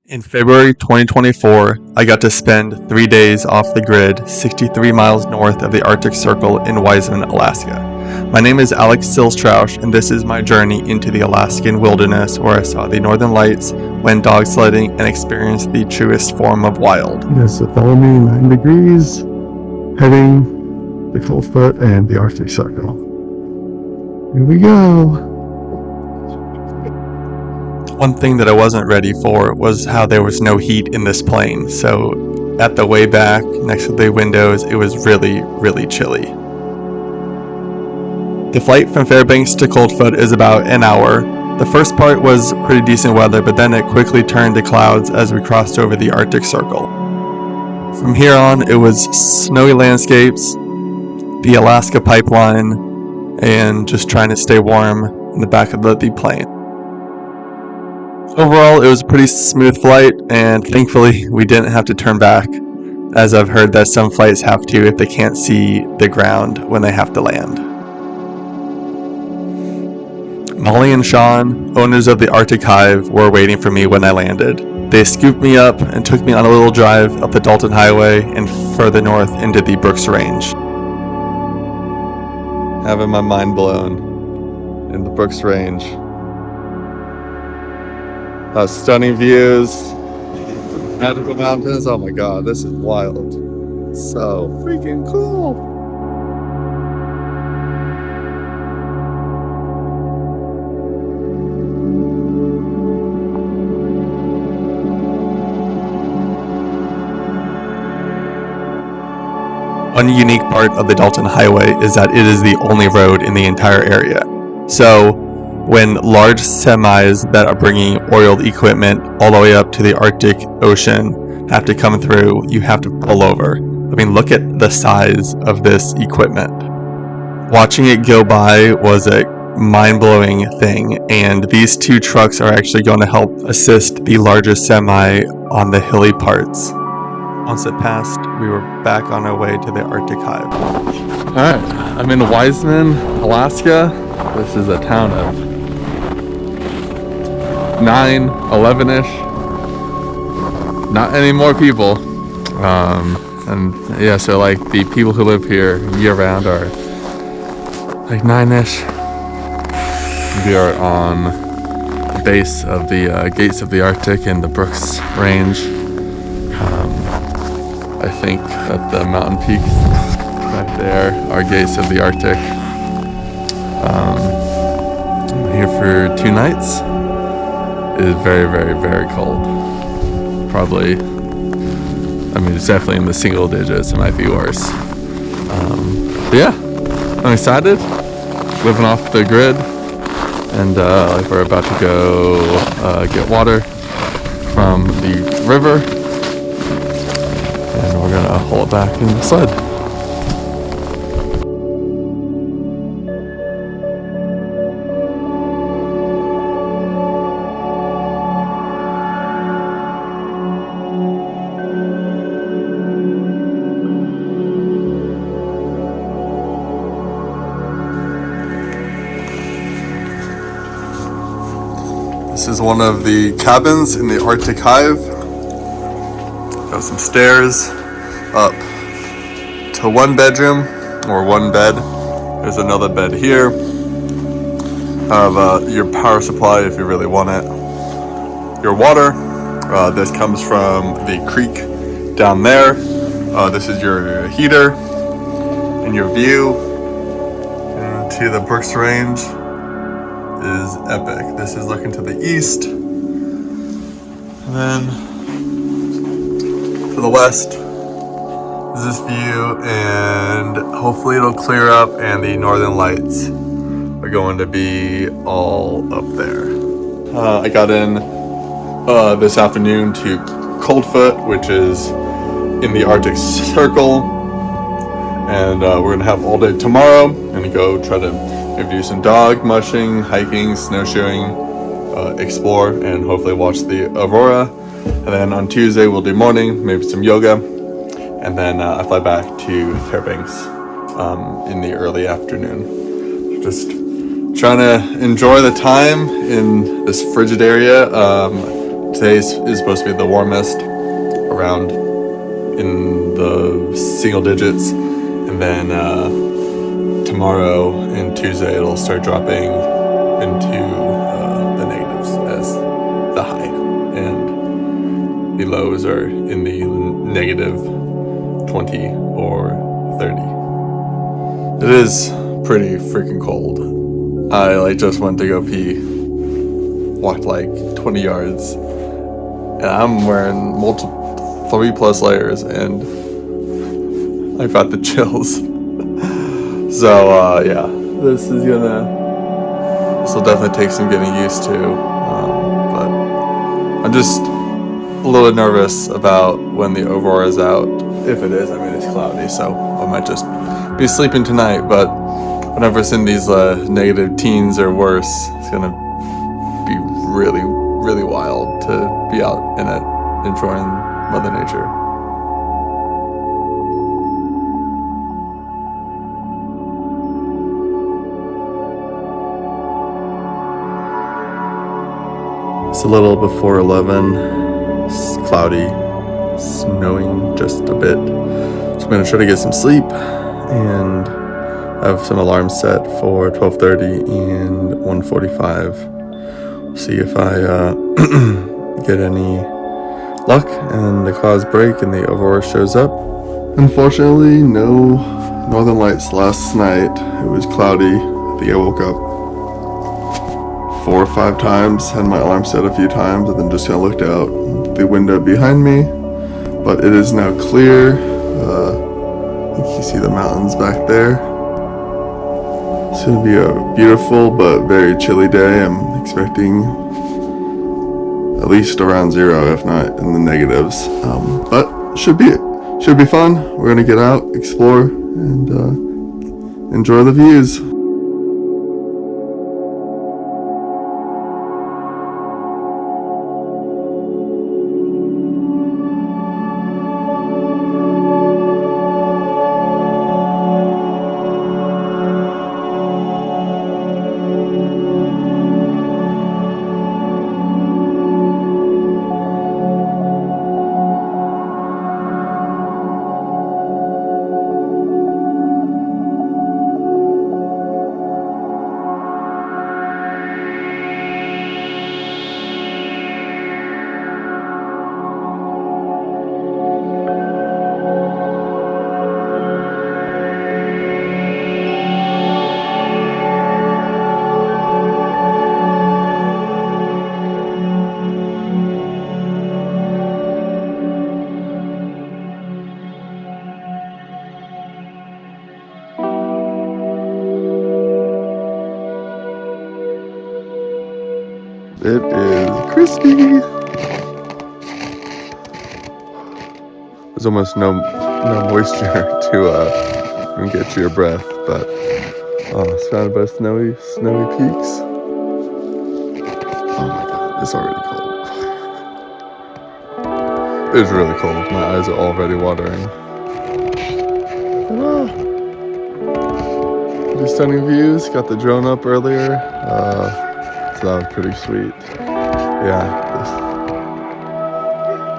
In February 2024, I got to spend 3 days off the grid 63 miles north of the Arctic Circle in Wiseman, Alaska. My name is Sills-Trausch, and this is my journey into the Alaskan wilderness where I saw the northern lights, went dog sledding, and experienced the truest form of wild. Yes, so follow me 9 degrees, heading the Coldfoot and the Arctic Circle. Here we go. One thing that I wasn't ready for was how there was no heat in this plane, so at the way back, next to the windows, it was really, really chilly. The flight from Fairbanks to Coldfoot is about an hour. The first part was pretty decent weather, but then it quickly turned to clouds as we crossed over the Arctic Circle. From here on, it was snowy landscapes, the Alaska pipeline, and just trying to stay warm in the back of the plane. Overall, it was a pretty smooth flight, and thankfully we didn't have to turn back, as I've heard that some flights have to if they can't see the ground when they have to land. Molly and Sean, owners of the Arctic Hive, were waiting for me when I landed. They scooped me up and took me on a little drive up the Dalton Highway and further north into the Brooks Range. Having my mind blown in the Brooks Range. Stunning views, magical mountains. Oh my god, this is wild. So freaking cool. One unique part of the Dalton Highway is that it is the only road in the entire area. So when large semis that are bringing oiled equipment all the way up to the Arctic Ocean have to come through, you have to pull over. I mean, look at the size of this equipment. Watching it go by was a mind-blowing thing, and these two trucks are actually going to help assist the larger semi on the hilly parts. Once it passed, we were back on our way to the Arctic Hive. Alright, I'm in Wiseman, Alaska. This is a town of 9, 11-ish. Not any more people. And yeah, so like the people who live here year-round are like 9-ish. We are on the base of the gates of the Arctic in the Brooks Range. I think that the mountain peaks back there are gates of the Arctic. I'm here for 2 nights. It is very, very, very cold. Probably, I mean, it's definitely in the single digits. It might be worse. But yeah, I'm excited. Living off the grid. And like we're about to go get water from the river. And we're gonna haul it back in the sled. This is one of the cabins in the Arctic Hive. Got some stairs up to 1 bedroom or 1 bed. There's another bed here. Have your power supply if you really want it. Your water. This comes from the creek down there. This is your heater and your view into the Brooks Range is epic. This is looking to the east, and then to the west is this view, and hopefully it'll clear up and the northern lights are going to be all up there. I got in this afternoon to Coldfoot, which is in the Arctic Circle, and we're gonna have all day tomorrow and go try to maybe do some dog mushing, hiking, snowshoeing, explore, and hopefully watch the aurora. And then on Tuesday we'll do morning, maybe some yoga, and then I fly back to Fairbanks in the early afternoon. Just trying to enjoy the time in this frigid area. today is supposed to be the warmest, around in the single digits, and then tomorrow and Tuesday it'll start dropping into the negatives as the high, and the lows are in the negative 20 or 30. It is pretty freaking cold. I just went to go pee, walked like 20 yards, and I'm wearing 3+ layers, and I got the chills. So yeah, this will definitely take some getting used to, but I'm just a little nervous about when the aurora is out. If it is, I mean, it's cloudy, so I might just be sleeping tonight, but whenever it's in these negative teens or worse, it's gonna be really, really wild to be out in it, enjoying Mother Nature. It's a little before 11, it's cloudy, snowing just a bit. So I'm gonna try to get some sleep, and I have some alarms set for 12:30 and 1:45. See if I get any luck and the clouds break and the aurora shows up. Unfortunately, no northern lights last night. It was cloudy. I think I woke up 4 or 5 times, had my alarm set a few times, and then just kind of looked out the window behind me. But it is now clear. I think you see the mountains back there. It's going to be a beautiful but very chilly day. I'm expecting at least around 0, if not in the negatives. But should be fun. We're going to get out, explore, and enjoy the views. It is crispy. There's almost no moisture to even get to your breath, but surrounded by snowy peaks. Oh my god, it's already cold. It's really cold. My eyes are already watering. Pretty stunning views. Got the drone up earlier. So that was pretty sweet. Yeah,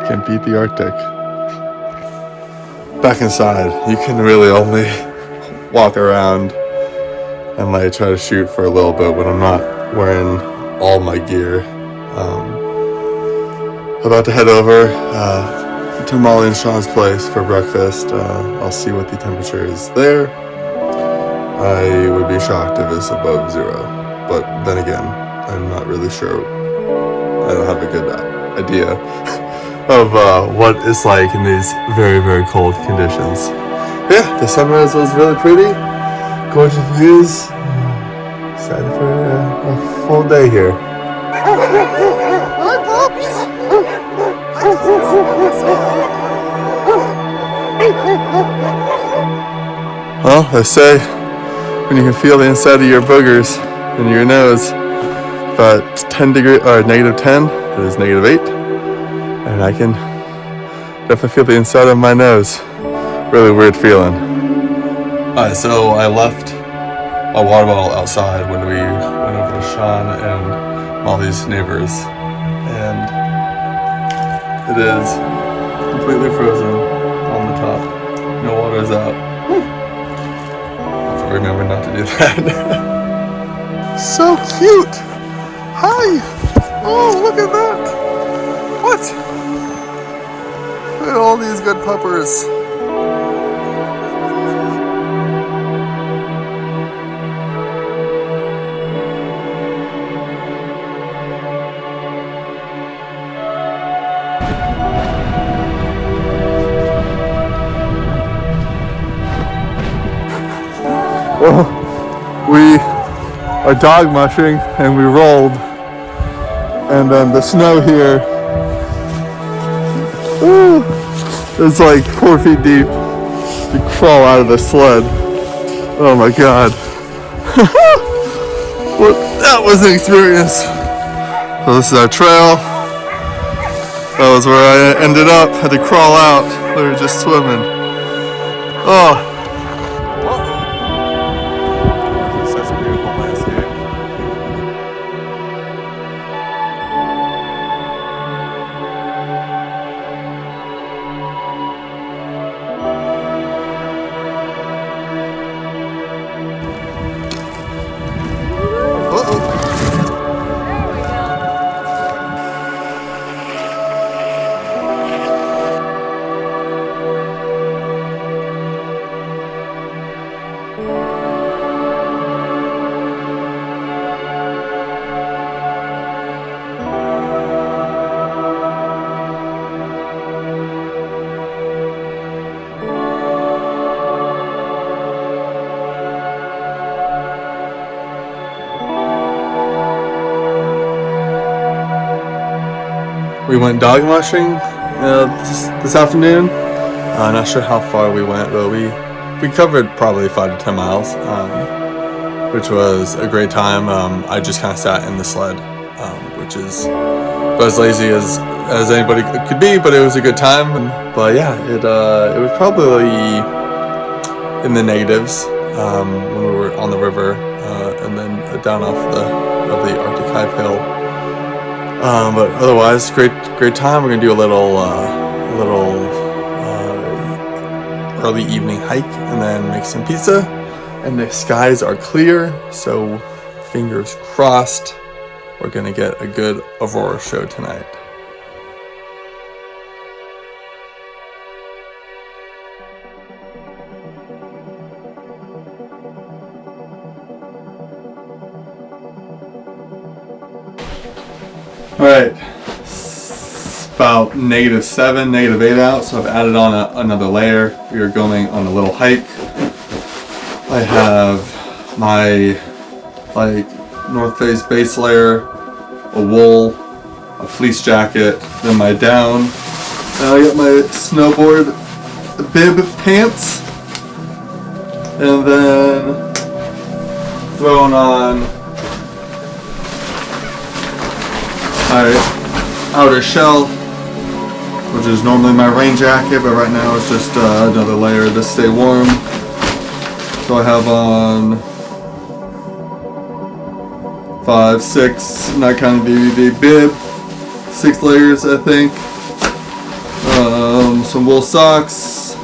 can't beat the Arctic. Back inside, you can really only walk around and like try to shoot for a little bit when I'm not wearing all my gear. About to head over to Molly and Sean's place for breakfast. I'll see what the temperature is there. I would be shocked if it's above 0, but then again, I'm not really sure. I don't have a good idea of what it's like in these very, very cold conditions. But yeah, the sunrise was really pretty. Gorgeous views. Excited for a full day here. Well, they say when you can feel the inside of your boogers in your nose, but 10 degree or negative 10, it is negative 8, and I can definitely feel the inside of my nose. Really weird feeling. Alright, so I left a water bottle outside when we went over to Sean and Molly's neighbors, and It is completely frozen on the top. No water is out. So remember not to do that. So cute! Hi! Oh, look at that! What? Look at all these good puppers. Well, we are dog mushing and we rolled, and then the snow here, it's like 4 feet deep. You crawl out of the sled. Oh my god. Well, that was an experience. So this is our trail. That was where I ended up. Had to crawl out. We were just swimming. Oh. Such a beautiful landscape. We went dog mushing this afternoon. Not sure how far we went, but we covered probably 5 to 10 miles, which was a great time. I just kind of sat in the sled, which is about as lazy as anybody could be, but it was a good time. But yeah, it was probably in the negatives when we were on the river, and then down off the Arctic Hive hill. But otherwise, great time. We're gonna do a little early evening hike and then make some pizza. And the skies are clear, so fingers crossed, we're gonna get a good aurora show tonight. Alright, about -7, -8 out, so I've added on another layer. We are going on a little hike. I have my North Face base layer, a wool, a fleece jacket, then my down, and I got my snowboard bib pants, and then throwing on my outer shell, which is normally my rain jacket, but right now it's just another layer to stay warm. So I have on 5, 6, not counting the bib, 6 layers I think. Some wool socks,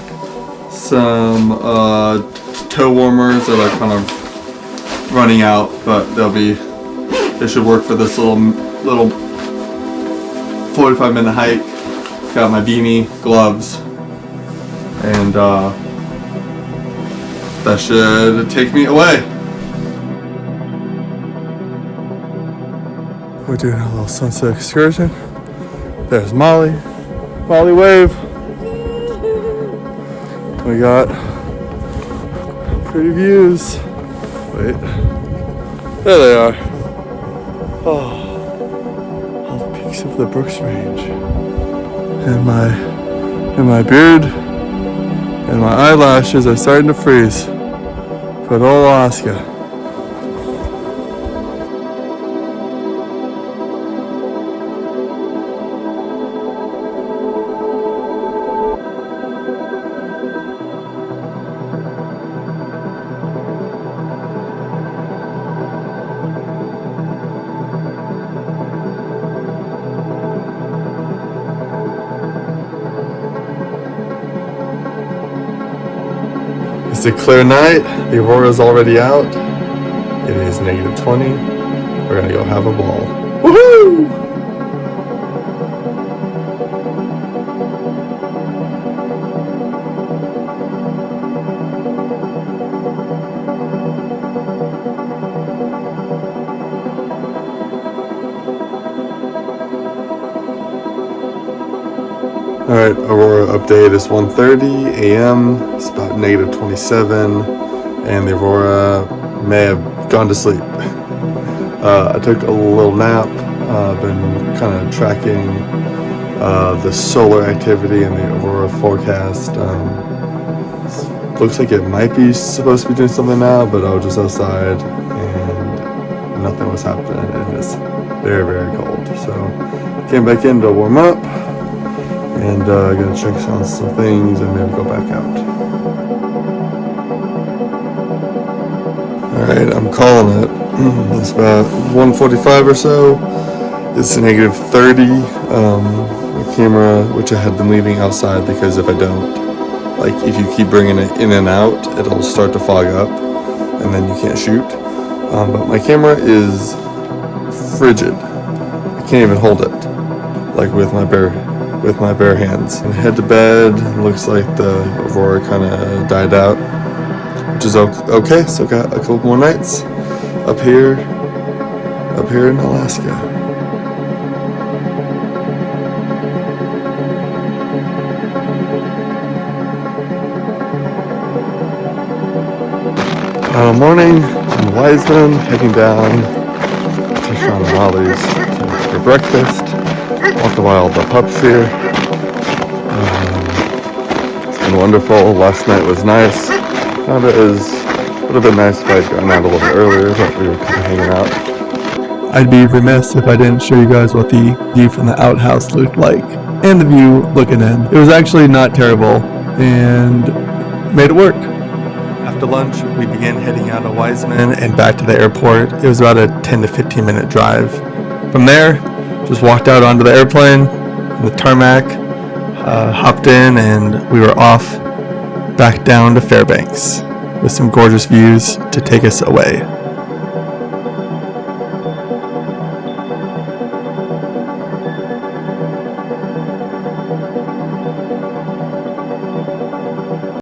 some toe warmers that are kind of running out, but they should work for this little 45-minute hike. Got my beanie, gloves, and that should take me away. We're doing a little sunset excursion. There's Molly. Molly, wave. We got pretty views. Wait. There they are. Oh, all the peaks of the Brooks Range. And my beard and my eyelashes are starting to freeze. Good old Alaska. It's a clear night. The aurora's already out. It is -20. We're gonna go have a ball. Woohoo! Alright, aurora update is 1:30 a.m. It's about -27, and the aurora may have gone to sleep. I took a little nap. I've been kind of tracking the solar activity and the aurora forecast. Looks like it might be supposed to be doing something now, but I was just outside and nothing was happening, and it's very, very cold. So came back in to warm up, and gonna check on some things and maybe go back out. Alright, I'm calling it. It's about 1:45 or so. It's a -30. My camera, which I had been leaving outside because if I don't, like if you keep bringing it in and out, it'll start to fog up and then you can't shoot. But my camera is frigid. I can't even hold it, like with my bare hands. And head to bed. Looks like the aurora kind of died out, which is okay. So got a couple more nights up here in Alaska. Morning in Wiseman, heading down to Sean and Molly's for breakfast. Walking by all the pups here. It's been wonderful. Last night was nice. Found it would have been nice if I'd gotten out a little earlier, but we were kind of hanging out. I'd be remiss if I didn't show you guys what the view from the outhouse looked like, and the view looking in. It was actually not terrible, and made it work. After lunch, we began heading out of Wiseman and back to the airport. It was about a 10 to 15 minute drive. From there, just walked out onto the airplane, the tarmac, hopped in, and we were off back down to Fairbanks with some gorgeous views to take us away.